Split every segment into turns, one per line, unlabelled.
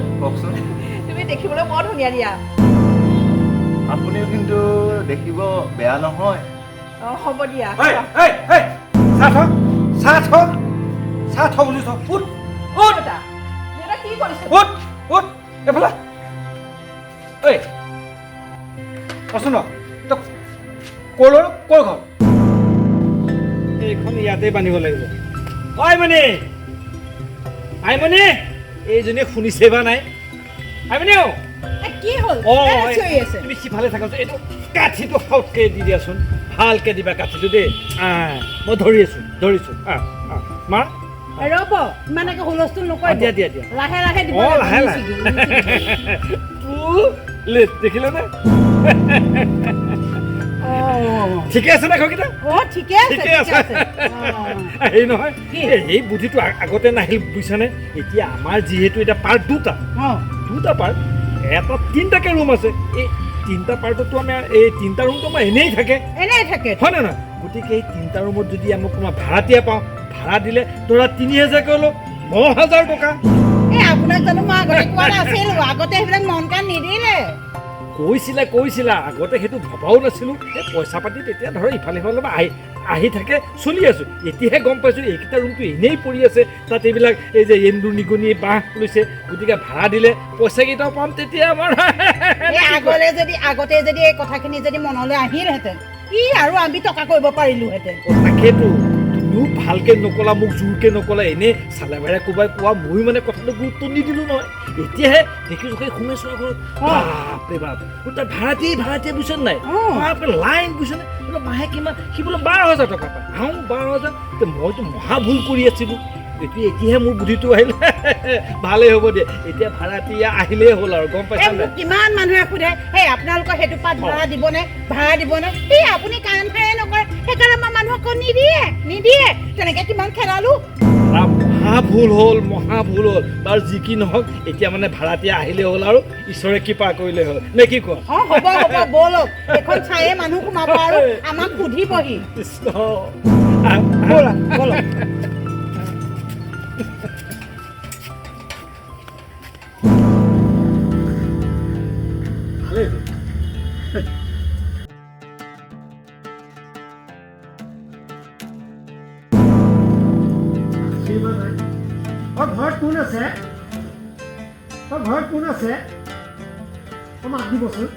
হয় কওকচোন
তুমি দেখিবলৈ বৰ ধুনীয়া দিয়া
আপুনিও কিন্তু দেখিব বেয়া নহয়
হ'ব দিয়া
চাহ থ বুলি থ উঠ
দেউতা কি কৰিছে
উঠ এফালে ঐ কচোন তই ক'ৰ ঘৰ এইখন ইয়াতে বান্ধিব লাগিব আইমণি এইজনী শুনিছে বা নাই আইমণি
কি হ'ল
তুমি সিফালে থাকা এইটো কাঠিটো সৰহকে দি দিয়াচোন ভালকে দিবা কাঠিটো দেই মই ধৰিছো মাৰ
ৰ'ব ইমানকে হুলস্থুল নকৰিব
দিয়া
লাহে লাহে দিব
লাহে দেখিলে নে ঠিকে আছে নে ঘৰকেইটা
ঠিকে আছে
হেৰি নহয় এই বুদ্ধিটো আগতে নাহিল বুজিছানে এতিয়া আমাৰ যিহেতু এতিয়া পাৰ্ট দুটা পাৰ্ট এটা তিনিটাকে ৰুম আছে এই তিনিটা পাৰ্টতো আমি এই তিনিটা ৰুমটো আমাৰ এনেই থাকে হয় নে নহয় গতিকে এই তিনিটা ৰুমত যদি আমি অকণমান ভাড়াতীয়া পাওঁ ভাড়া দিলে ধৰা ৩,০০০ ল'লো ৯,০০০ টকা
আপোনাক জানো মই আগতে কোৱা নাছিলো আগতে সেইবিলাক মন কাণ নিদিলে
কৈছিলা আগতে সেইটো ভবাও নাছিলোঁ এই পইচা পাতি তেতিয়া ধৰ ইফালে সিফালে আহি থাকে চলি আছোঁ এতিয়াহে গম পাইছোঁ এইকেইটা ৰুমটো এনেই পৰি আছে তাত এইবিলাক এই যে এন্দুৰ নিগনি বাঁহ লৈছে গতিকে ভাড়া দিলে পইচাকেইটাও পাম তেতিয়া আমাৰ
আগতে যদি এই কথাখিনি যদি মনলৈ আহিলহেঁতেন আৰু আমি টকা কৰিব পাৰিলোহেঁতেন
তাকেতো তুমিও ভালকে নকলা মোক জোৰকে নকলা এনেই চালে বাৰে কোবাই কোৱা ময়ো মানে কথাটো গুৰুত্ব নিদিলোঁ নহয় এতিয়াহে দেখিছোঁ সেই সোমাইছোঁ ঘৰত বাপৰে বাপ তাত ভাড়াতীয়া বুজিছে নাই লাইন বুজিছে নে বোলে মাহে কিমান সি বোলে 12,000 টকা পায় 12,000 মইতো মহা ভুল কৰি আছিলোঁ এতিয়াহে মোৰ বুদ্ধিটো আহিলে ভালেই হ'ব দিয়া এতিয়া ভাড়াতীয়া আহিলেই হ'ল আৰু গম পাইছা নাই
কিমান মানুহে সোধে সেই আপোনালোকৰ সেইটো পাত ভাড়া দিবনে আপুনি কাম খায়ে নকৰে সেইকাৰণে আমাৰ মানুহক নিদিয়ে তেনেকে কিমান খেলালো
মহা ভুল হ'ল বাৰু যি কি নহওক এতিয়া মানে ভাড়াতীয়া আহিলেই হ'ল আৰু ঈশ্বৰে কৃপা কৰিলে হ'ল নে কি কোৱা
হ'ব ব'লক এখন চায়ে মানুহ সোমাব আৰু আমাক সুধিবহি
কৃষ্ণ
ব'লক
ঘৰত কোন আছে মাত দিবচোন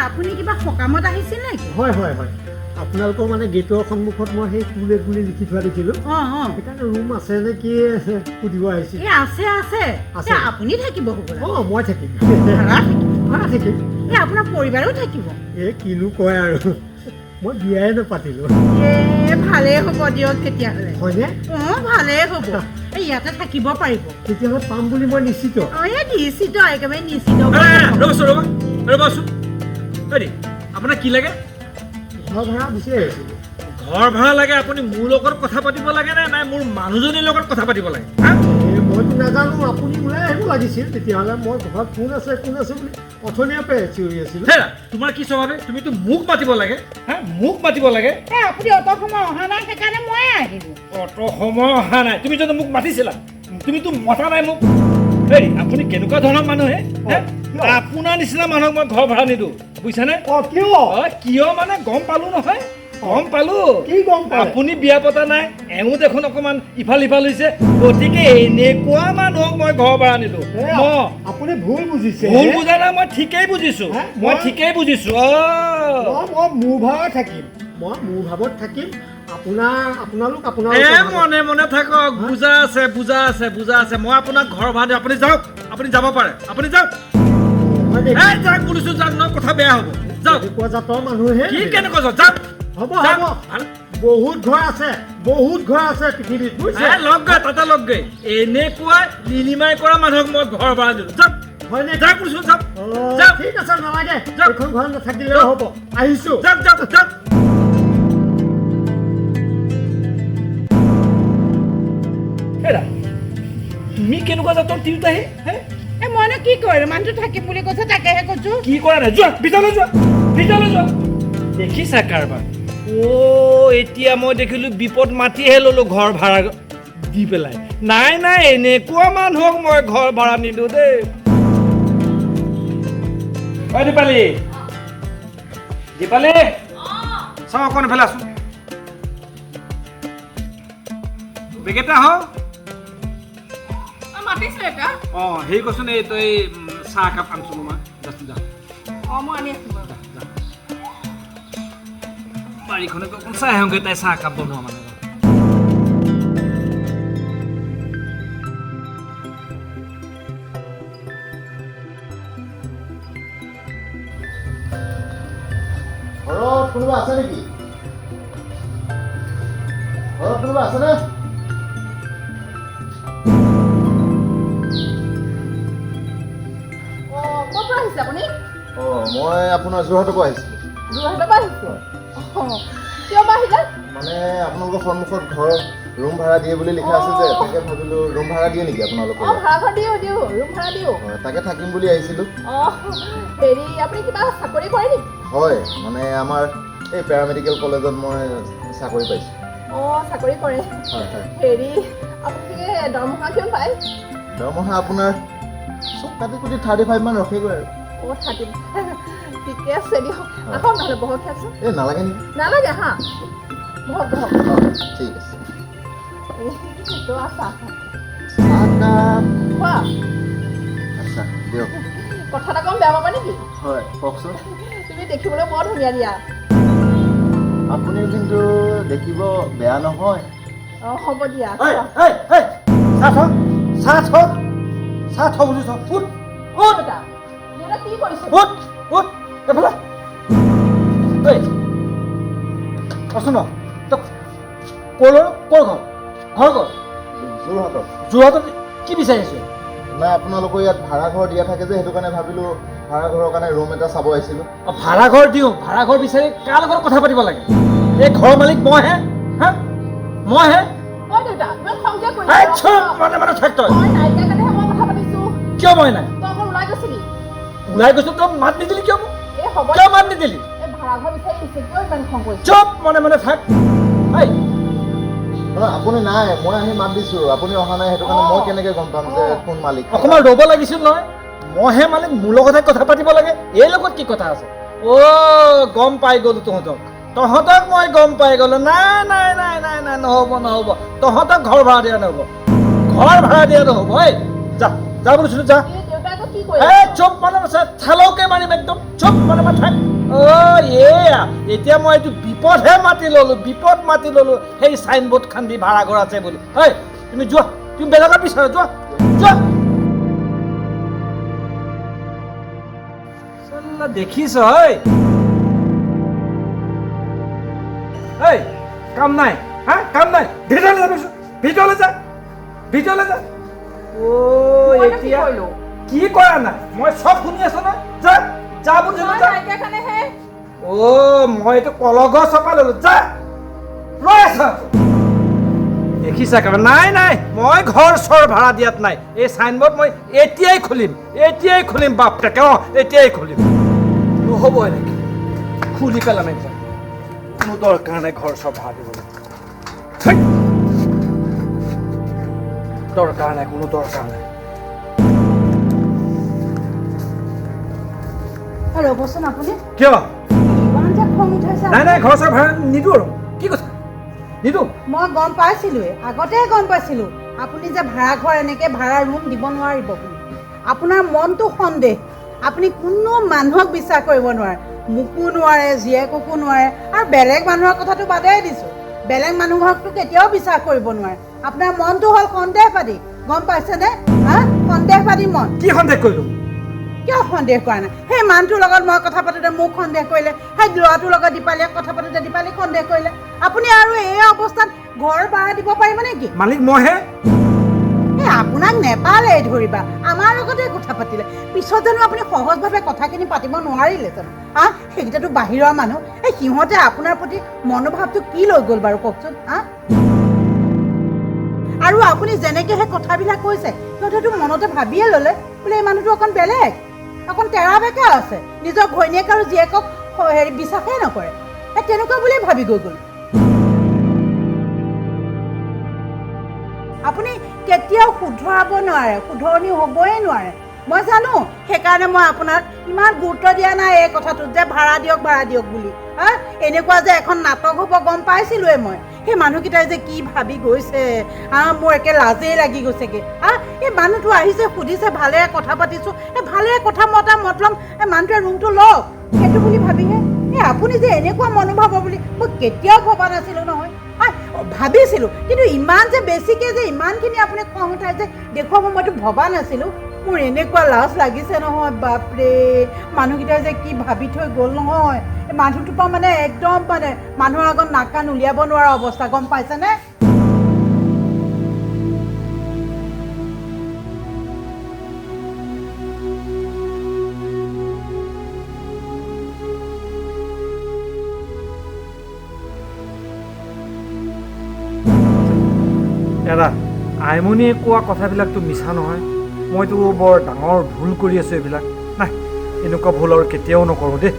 আপুনি কিবা সকামত আহিছিল নেকি
হয় আপোনালোকৰ মানে গেটৰ সন্মুখত মই সেই কুলে লিখি থোৱা দেখিলোঁ সেইকাৰণে ৰুম আছে নে কি সুধিব আহিছিল
আছে আপুনি থাকিব
মই থাকিম
আপোনাৰ পৰিবাৰো থাকিব
কিনো কয় আৰু মই বিয়াই নাপাতিলোঁ
ভালেই হ'ব দিয়ক তেতিয়াহ'লে
হয়নে
ভালেই হ'ব ইয়াতে থাকিব পাৰিব
তেতিয়াহ'লে পাম বুলি মই নিশ্চিত
একেবাৰে নিশ্চিত
ৰ'বাচোন আপোনাৰ কি লাগে
ঘৰ ভাড়া বিচাৰি আহিছিলোঁ
ঘৰ ভাড়া লাগে আপুনি মোৰ লগত কথা পাতিব লাগে নে নাই মোৰ মানুহজনীৰ লগত কথা পাতিব লাগে
মইতো নাজানো আপুনি ওলাই আহিব লাগিছিল তেতিয়াহ'লে মই ঘৰত কোন আছে বুলি অথনিয়াৰ পৰাই চিঞৰি আছিলোঁ
তোমাৰ কি স্বভাৱে তুমিতো মোক মাতিব লাগে
আপুনি অত সময় অহা নাই সেইকাৰণে মই আহিলোঁ
অত সময় অহা নাই তুমি যদি মোক মাতিছিলা তুমিতো মতা নাই মোক আপুনি কেনেকুৱা ধৰণৰ মানুহে আপোনাৰ নিচিনা মানুহক মই ঘৰ ভাড়া নিদিওঁ বুজিছানে কিয় মানে গম পালো নহয় আপুনি বিয়া পতা নাই এওঁ দেখোন অকমান ইফাল হৈছে গতিকে এনেকুৱা মানুহক মই ঘৰ ভাড়া নিদিওঁ
আপুনি ভুল বুজিছে
ভুল বুজা নাই মই ঠিকেই বুজিছো
মোৰ ভাৱত থাকিম আপোনালোক
মনে থাকক বুজা আছে মই আপোনাক ঘৰ ভাড়া দিওঁ আপুনি যাওক আপুনি যাব পাৰে আপুনি যাওক যাওক বুলিছো যাওক ন কথা বেয়া হ'ব যাওক
জাতৰ মানুহে
কি কেনেকুৱা যাওক
হ'ব বহুত ঘৰ আছে পৃথিৱীত
তাতে লগ গৈ এনেকুৱা লিলিমাই কৰা মানুহক মই ঘৰ ভাড়া দিওঁ যাওক
হয়নে
যাওক বুলিছো যাওক
ঠিক আছে নালাগে এইখন ঘৰ নাথাকিলেও হ'ব আহিছোঁ
যাওক তুমি কেনেকুৱা জাতৰ তিৰোতাহে
মইনো কি কৰিম মানুহটো থাকিম বুলি কৈছে তাকেহে কৈছো
কি কৰা নাই যোৱা ভিতৰলৈ যোৱা দেখিছা কাৰবাৰ এতিয়া মই দেখিলোঁ বিপদ মাতিহে ল'লোঁ ঘৰ ভাড়া দি পেলাই। নাই নাই, এনেকুৱা মানুহক মই ঘৰ ভাড়া নিদিওঁ দেই। ঐ দীপালী, দীপালী, চাওঁ অকণ এফালে আছোঁ। বেগেটা হ
মাতিছিলে এটা
অঁ হেৰি কচোন, এই তই চাহ একাপ আনচোন মই যা
মই আনি আছো বাৰু।
বাৰীখনকে অকণ চাই আহোঁগৈ, তাই চাহ একাপ বনোৱা মানে।
ঘৰত কোনোবা আছে নেকি? ঘৰত কোনোবা আছেনে?
ক'ৰ পৰা আহিছে আপুনি?
মই আপোনাৰ যোৰহাটৰ পৰা আহিছিলোঁ।
যোৰহাটৰ পৰা আহিছে? কিয় বা আহিলে?
মানে আপোনালোকৰ সন্মুখত ঘৰ ৰুম ভাড়া দিয়ে বুলি লিখা আছে যে, তাকে ভাবিলোঁ ৰুম ভাড়া দিয়ে নেকি আপোনালোকৰ?
ভাড়া ঘৰ দিওঁ ৰুম ভাড়া দিওঁ।
হয়, তাকে থাকিম বুলি আহিছিলোঁ।
হেৰি আপুনি কিবা চাকৰি কৰে নেকি?
হয়, মানে আমাৰ এই পেৰামেডিকেল কলেজত মই চাকৰি পাইছোঁ।
চাকৰি কৰে।
হয় হয়।
হেৰি আপুনি চাগে দৰমহা কিমান পায়?
দৰমহা আপোনাৰ চব কাটি কুটি 35 মান ৰখেগৈ আৰু।
থাকিম। ঠিকে আছে দিয়ক। আহক নহ'লে বহুত খাইছোঁ।
এই নালাগে নেকি?
নালাগে হা, বহক বহক।
ঠিক আছে।
আছা
চাহকাপ
কোৱা,
আচ্ছা দিয়ক।
কথা এটা কম, বেয়া পাবা নেকি?
হয় কওকচোন।
তুমি দেখিবলৈ বৰ ধুনীয়া দিয়া।
আপুনি কিন্তু দেখিব বেয়া নহয়।
হ'ব দিয়া।
চাহ থ বুলি চাহ ফুট
দেউতা দেউতা কি কৰিছে?
ফুট ফুট এফালে কচোন ক'ৰ ঘৰ ক'ৰ?
যোৰহাটত।
যোৰহাটত কি বিচাৰিছে?
নাই আপোনালোকৰ ইয়াত ভাড়া ঘৰ দিয়া থাকে যে, সেইটো কাৰণে ভাবিলোঁ ভাড়া ঘৰৰ কাৰণে ৰুম এটা চাব আহিছিলোঁ।
ভাড়া ঘৰ দিওঁ, ভাড়া ঘৰ বিচাৰি কাৰ লগত কথা পাতিব লাগে? এই ঘৰৰ মালিক মইহে। হা মইহে।
দেউতা ইমান খংকে
মানে থাক তই।
মই নাইকিয়া কাৰণেহে মই কথা পাতিছোঁ।
কিয় মই নাই?
তই অকণ ওলাই গৈছিলি?
ওলাই গৈছো, তই মাত নিদিলি কিয়?
হ'ব
কিয় মাত নিদিলি?
ভাড়া ঘৰ বিচাৰি দিছে, কিয় ইমান খং কৰিছে?
চুপ মানে থাক।
আপুনি নাই, মই আহি মাত দিছোঁ, আপুনি অহা নাই, সেইটো কাৰণে মই কেনেকৈ গম পাম যে কোন মালিক?
অকণমান ৰ'ব লাগিছিল নহয়। মইহে মালিক, মোৰ লগতহে কথা পাতিব লাগে। এই লগত কি কথা আছে? গম পাই গ'লো তহঁতক মই গম পাই গ'লো। নাই নহ'ব। তহঁতক ঘৰ ভাড়া দিয়া নহ'ব। যা বুলিছিলোঁ যা।
দেউতাই কি কৰিছে?
চুপ মানে থালকে মাৰিম একদম। চুপ মানে থাক। এতিয়া মই এইটো বিপদহে মাতি ল'লো। সেই চাইনবোৰ্ড খান দি ভাড়া ঘৰ আছে বুলি। তুমি যোৱা, তুমি বেলেগত বিচাৰা, যোৱা। দেখিছ কাম নাই, কাম নাই। ভিতৰলৈ যা। এতিয়া কি কৰা নাই? মই চব শুনি আছো না। যা বুজিলো যা। মই এইটো কলগছ চপা ললো। যা ৰৈ আছ। দেখিছা কাম নাই। মই ঘৰ চৰ ভাড়া দিয়াত নাই। এই চাইনবোৰ্ড মই এতিয়াই খুলিম বাপটাকে। এতিয়াই খুলিম। নহ'ব এনেকে খুলি পেলাম একদম। কোনো দৰকাৰ নাই ঘৰ চৰ ভাড়া দিবলৈ। দৰকাৰ নাই, কোনো দৰকাৰ নাই।
ৰ'বচোন আপুনি।
কিয়?
ইমান যে খং উঠাইছে।
নাই ঘৰ চৰ ভাড়া নিদিওঁ আৰু। কি কথা? নিদিওঁ।
মই গম পাইছিলোঁৱে, আগতেই গম পাইছিলোঁ আপুনি যে ভাড়া ঘৰ এনেকৈ ভাড়া ৰুম দিব নোৱাৰিব বুলি। আপোনাৰ মনটো সন্দেহ। আপুনি কোনো মানুহক বিশ্বাস কৰিব নোৱাৰে। মোকো নোৱাৰে, জীয়েককো নোৱাৰে, আৰু বেলেগ মানুহৰ কথাটো বাদেই দিছোঁ। বেলেগ মানুহকতো কেতিয়াও বিশ্বাস কৰিব নোৱাৰে। আপোনাৰ মনটো হ'ল সন্দেহবাদী, গম পাইছেনে? সন্দেহবাদী মন।
কি সন্দেহ কৰিলোঁ?
কিয় সন্দেহ কৰা নাই? সেই মানুহটোৰ লগত মই কথা পাতোঁতে মোক সন্দেহ কৰিলে, সেই ল'ৰাটোৰ লগত দীপালীয়ে কথা পাতোঁতে দীপালীক সন্দেহ কৰিলে। আপুনি আৰু এই অৱস্থাত ঘৰ ভাড়া দিব পাৰিব নেকি?
মালিক মইহে।
আপোনাক নেপালে ধৰিবা, আমাৰ লগতে কথা পাতিলে। পিছত জানো আপুনি সহজভাৱে কথাখিনি পাতিব নোৱাৰিলে জানো? সেইকেইটাতো বাহিৰৰ মানুহ। সিহঁতে আপোনাৰ প্ৰতি মনোভাৱটো কি লৈ গ'ল বাৰু কওকচোন? আৰু আপুনি যেনেকৈ সেই কথাবিলাক কৈছে, সিহঁতেতো মনতে ভাবিয়ে ল'লে বোলে এই মানুহটো অকণ বেলেগ, অকণ তেৰা বেকা আছে, নিজৰ ঘৈণীয়েক আৰু জীয়েকক বিশ্বাসেই নকৰে। তেনেকুৱা বুলিয়ে ভাবি গৈ গ'ল। আপুনি কেতিয়াও শুধৰাব নোৱাৰে, শুধৰণি হ'বই নোৱাৰে। মই জানো, সেইকাৰণে মই আপোনাক ইমান গুৰুত্ব দিয়া নাই এই কথাটোত যে ভাড়া দিয়ক বুলি। এনেকুৱা যে এখন নাটক হ'ব গম পাইছিলোৱে মই। সেই মানুহকেইটাই যে কি ভাবি গৈছে, মোৰ একে লাজেই লাগি গৈছেগৈ। এই মানুহটো আহিছে, সুধিছে, ভালেৰে কথা পাতিছোঁ, ভালেৰে কথা মতলব মানুহটোৱে ৰুমটো লওক সেইটো বুলি ভাবিহে। আপুনি যে এনেকুৱা মনোভাৱ বুলি মই কেতিয়াও ভবা নাছিলোঁ নহয়। ভাবিছিলোঁ, কিন্তু ইমান যে বেছিকৈ যে ইমানখিনি আপুনি খং উঠাই যে দেখুৱাব মইতো ভবা নাছিলোঁ। মোৰ এনেকুৱা লাজ লাগিছে নহয়, বাপৰে। মানুহকেইটাই যে কি ভাবি থৈ গ'ল নহয়। এই মানুহটোৰ পৰা মানে একদম মানে মানুহৰ আগত নাক কাণ উলিয়াব নোৱাৰা অৱস্থা, গম পাইছেনে?
দাদা, আইমণিয়ে কোৱা কথাবিলাকতো মিছা নহয়। মইতো বৰ ডাঙৰ ভুল কৰি আছোঁ এইবিলাক। নাই, এনেকুৱা ভুল আৰু কেতিয়াও নকৰোঁ দেই।